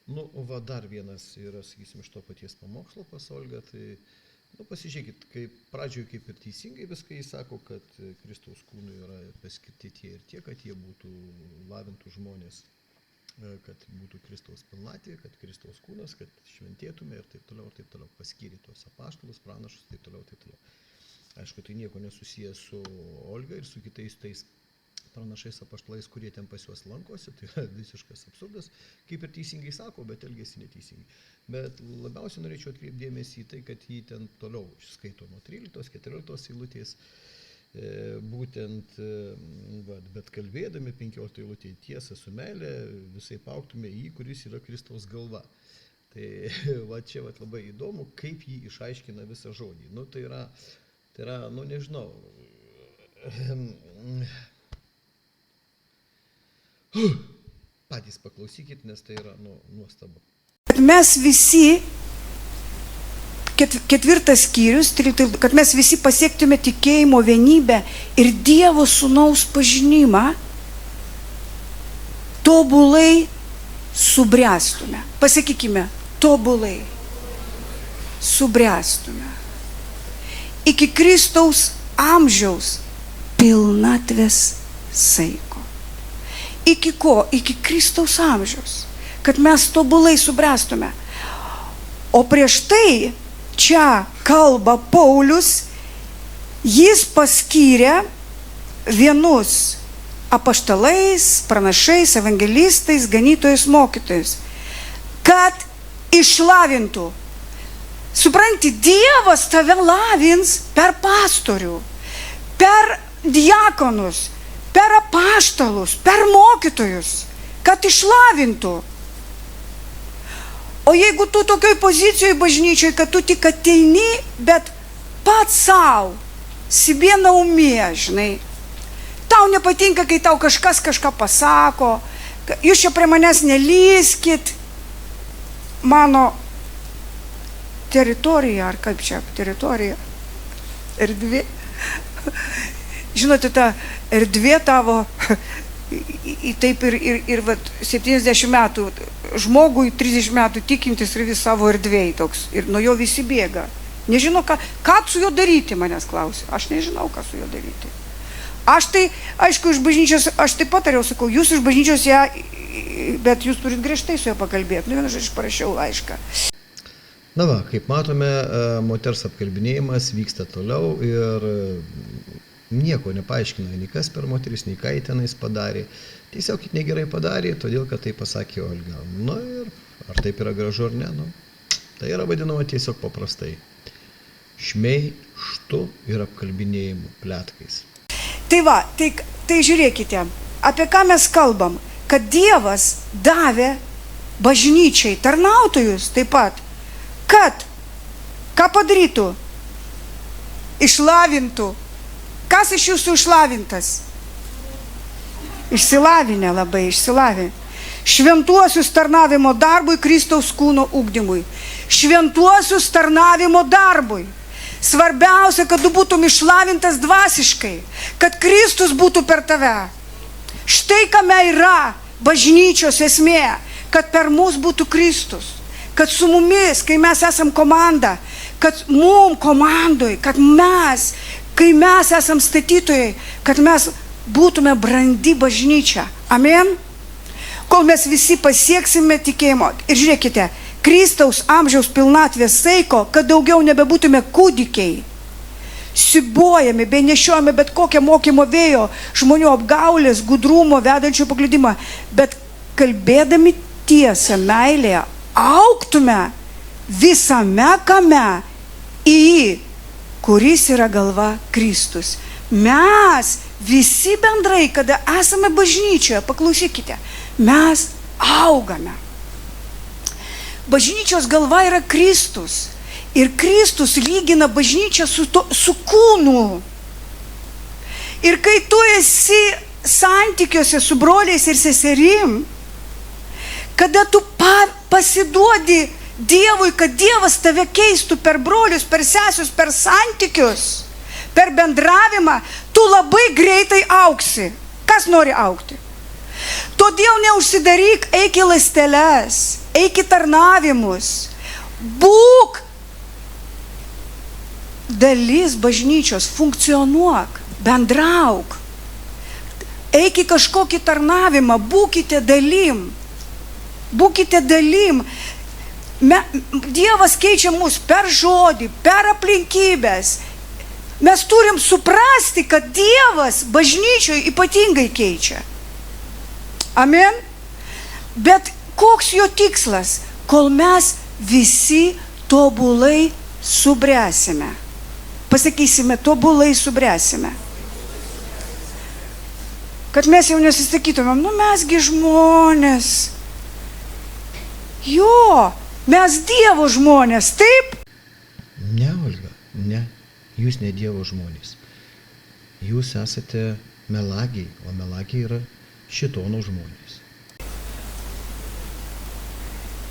Nu, o va dar vienas yra, sakysim, iš to paties pamokslo pas Olgą, tai, nu, pasižiūrėkit, pradžioje kaip ir teisingai viską jis sako, kad Kristaus kūnui yra paskirti tie ir tie, kad jie būtų lavintų žmonės, kad būtų Kristaus pilnatvė, kad Kristaus kūnas, kad šventėtume ir taip toliau, paskyrė tuos apaštalus, pranašus, taip toliau. Aišku, tai nieko nesusijęs su Olga ir su kitais tais pranašais apaštalais, kurie ten pas juos lankosi, tai yra visiškas absurdas, kaip ir teisingai sako, bet elgesi neteisingai. Bet labiausiai norėčiau atkreipti dėmesį į tai, kad jį ten toliau skaito nuo 13-14 eilutės, būtent, bet kalbėdami 15 eilutėje tiesą su meilė, visai augtume į jį, kuris yra Kristaus galva. Tai va čia va, labai įdomu, kaip jį išaiškina visą žodį. Nu, tai yra, nu nežinau, patys paklausykit, nes tai yra nuostabu. Mes visi, 4 skyrius, kad mes visi pasiektume tikėjimo vienybę ir Dievo sūnaus pažinimą, tobulai subręstume. Pasakykime, tobulai subręstume. Iki Kristaus amžiaus pilnatvės saiko. Iki ko? Iki Kristaus amžiaus. Kad mes tobulai subręstume. O prieš tai, čia kalba Paulius, jis paskyrė vienus apaštalais, pranašais, evangelistais, ganytojais, mokytojais, kad išlavintų. Supranti, Dievas tave lavins per pastorių, per diakonus, per apaštalus, per mokytojus, kad išlavintų. O jeigu tu tokioj pozicijoje bažnyčioj, kad tu tik ateini, bet pats savo, себе на уме, žinai, tau nepatinka, kai tau kažkas kažką pasako, jūs čia prie manęs nelyskit, mano teritorija, ar kaip čia, teritorija, erdvė. Žinote, ta erdvė tavo, taip ir 70 metų, žmogui 30 metų tikintis ir vis savo erdvėj toks, ir nuo jo visi bėga. Nežinau, ką su juo daryti, manęs klausia. Aš nežinau, ką su juo daryti. Aš tai, aišku, iš bažnyčios, aš taip patariau, sakau, jūs iš bažnyčios ją, bet jūs turit griežtai su juo pakalbėti. Nu, vienas aš parašiau laišką. Na va, kaip matome, moters apkalbinėjimas vyksta toliau ir nieko nepaaiškina, nei kas per moteris, nei ką tenais padarė. Tiesiog negerai padarė, todėl, kad tai pasakė Olga. Nu ir ar taip yra gražu ar ne, nu, tai yra vadinama tiesiog paprastai šmeižtu ir apkalbinėjimu, pletkais. Tai va, tai žiūrėkite, apie ką mes kalbam, kad Dievas davė bažnyčiai tarnautojus taip pat, kad ką padarytų? Išlavintų. Kas iš jūsų išlavintas? Išsilavinę labai, išsilavinę. Šventuosius tarnavimo darbui, Kristaus kūno ugdymui. Šventuosius tarnavimo darbui. Svarbiausia, kad tu būtum išlavintas dvasiškai, kad Kristus būtų per tave. Štai kame yra bažnyčios esmė, kad per mus būtų Kristus, kad su mumis, kai mes esam komanda, kad mum komandoj, kad mes, kai mes esam statytojai, kad mes būtume brandi bažnyčia. Amen? Kol mes visi pasieksime tikėjimo. Ir žiūrėkite, Kristaus amžiaus pilnatvės saiko, kad daugiau nebebūtume kūdikiai, siūbuojami, bei nešiojami bet kokią mokymo vėjo, žmonių apgaulės, gudrumo, vedančių paklydimą, bet kalbėdami tiesą, meilėje, augtume visame kame į jį, kuris yra galva Kristus. Mes visi bendrai, kada esame bažnyčioje, paklausykite, mes augame. Bažnyčios galva yra Kristus. Ir Kristus lygina bažnyčią su kūnu. Ir kai tu esi santykiuose su broliais ir seserim, kada tu pasiduodi Dievui, kad Dievas tave keistų per brolius, per sesius, per santykius, per bendravimą, tu labai greitai augsi. Kas nori augti? Todėl neužsidaryk, eik į ląsteles. eik į tarnavimus, būk dalis bažnyčios, funkcionuok, bendrauk, eik į kažkokį tarnavimą, būkite dalim. Dievas keičia mus per žodį, per aplinkybės. Mes turim suprasti, kad Dievas bažnyčioje ypatingai keičia. Amen. Bet koks jo tikslas? Kol mes visi tobulai subręsime. Pasakysime, tobulai subręsime. Kad mes jau nesisakytumėm, mesgi žmonės. Jo, mes Dievo žmonės, taip? Ne, Olga, ne. Jūs ne Dievo žmonės. Jūs esate melagiai, o melagiai yra šėtono žmonės.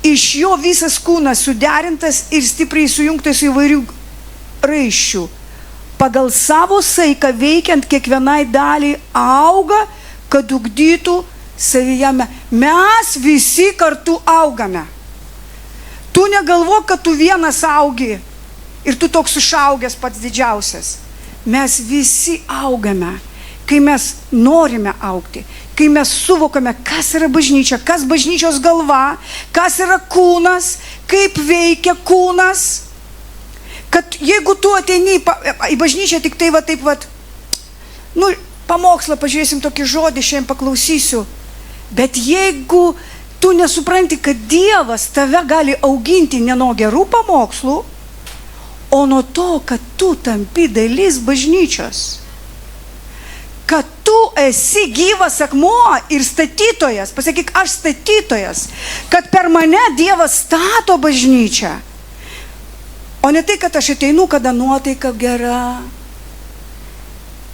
Iš jo visas kūnas suderintas ir stipriai sujungtas įvairių raiščių. Pagal savo saiką veikiant kiekvienai daliai auga, kad ugdytų savyje. Mes visi kartu augame. Tu negalvok, kad tu vienas augi ir tu toks išaugęs pats didžiausias. Mes visi augame, kai mes norime augti, kai mes suvokame, kas yra bažnyčia, kas bažnyčios galva, kas yra kūnas, kaip veikia kūnas. Kad jeigu tu ateini į bažnyčią tik tai pamokslą, pažiūrėsim tokį žodį, šiandien paklausysiu, bet jeigu tu nesupranti, kad Dievas tave gali auginti ne nuo gerų pamokslų, o nuo to, kad tu tampi dalis bažnyčios, kad tu esi gyvas akmuo ir statytojas, pasakyk, aš statytojas, kad per mane Dievas stato bažnyčią. O ne tai, kad aš ateinu, kada nuotaika gera.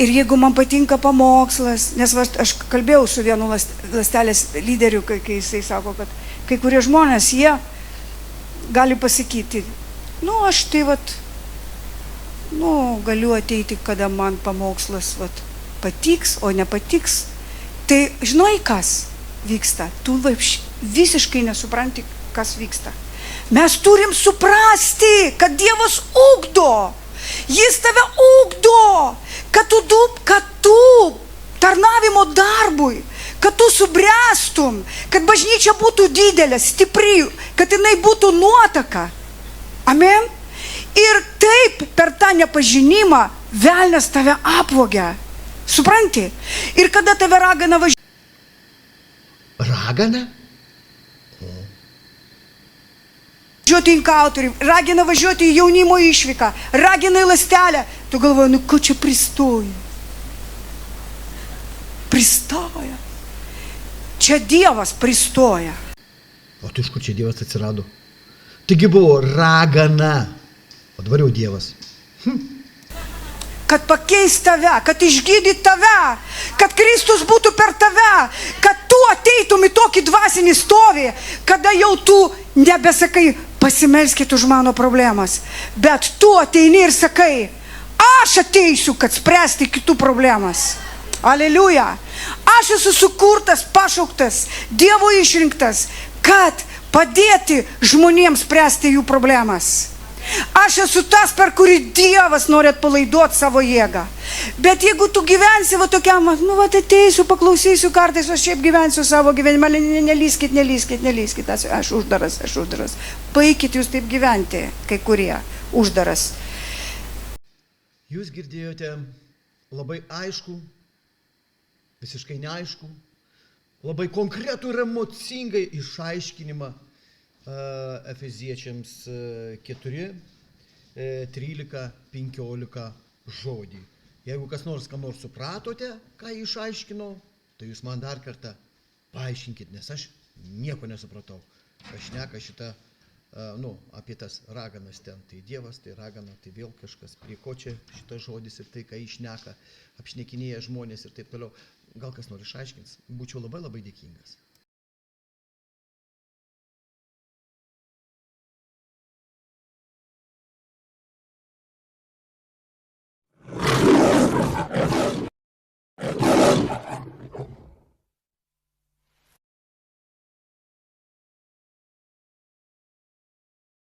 Ir jeigu man patinka pamokslas, nes aš kalbėjau su vienu ląstelės lyderiu, kai jisai sako, kad kai kurie žmonės, jie gali pasakyti, aš tai galiu ateiti, kada man pamokslas patiks, o nepatiks. Tai žinai, kas vyksta? Tu visiškai nesupranti, kas vyksta. Mes turim suprasti, kad Dievas ugdo. Jis tave ugdo, kad tu tarnavimo darbui, kad tu subręstum, kad bažnyčia būtų didelė, stipri, kad jinai būtų nuotaka. Amen. Ir taip per tą nepažinimą velnias tave apvogia. Supranti? Ir kada tave ragana važiuoti. Ragana? Važiuoti į inkautorių, ragina važiuoti į jaunimo išvyką, ragina į ląstelę. Tu galvoji, ko čia pristoja? Pristoja. Čia Dievas pristoja. O tu iš kur čia Dievas atsirado? Taigi buvo ragana, o dabar jau Dievas. Kad pakeis tave, kad išgydyt tave, kad Kristus būtų per tave, kad tu ateitum į tokį dvasinį stovį, kada jau tu nebesakai, pasimelskit už mano problemas, bet tu ateini ir sakai, aš ateisiu, kad spręsti kitų problemas. Aleliuja. Aš esu sukurtas, pašauktas, Dievo išrinktas, kad padėti žmonėms spręsti jų problemas. Aš esu tas, per kurį Dievas nori atpalaiduoti savo jėgą. Bet jeigu tu gyvensi tokiam, ateisiu, paklausysiu kartais, aš šiaip gyvensiu savo gyvenimą, nelyskit, aš uždaras. Baikit jūs taip gyventi, kai kurie, uždaras. Jūs girdėjote labai aišku, visiškai neaišku, labai konkretų ir emocingai išaiškinimą Efeziečiams 4, 13, 15 žodį. Jeigu kas nors ką nors supratote, ką išaiškinau, tai jūs man dar kartą paaiškinkit, nes aš nieko nesupratau. Aš šneka šitą, apie tas raganas ten. Tai Dievas, tai ragana, tai vėl kažkas, prie ko čia šitas žodis ir tai, ką išneka, apšnekinėja žmonės ir taip toliau. Gal kas nors išaiškins, būčiau labai labai dėkingas.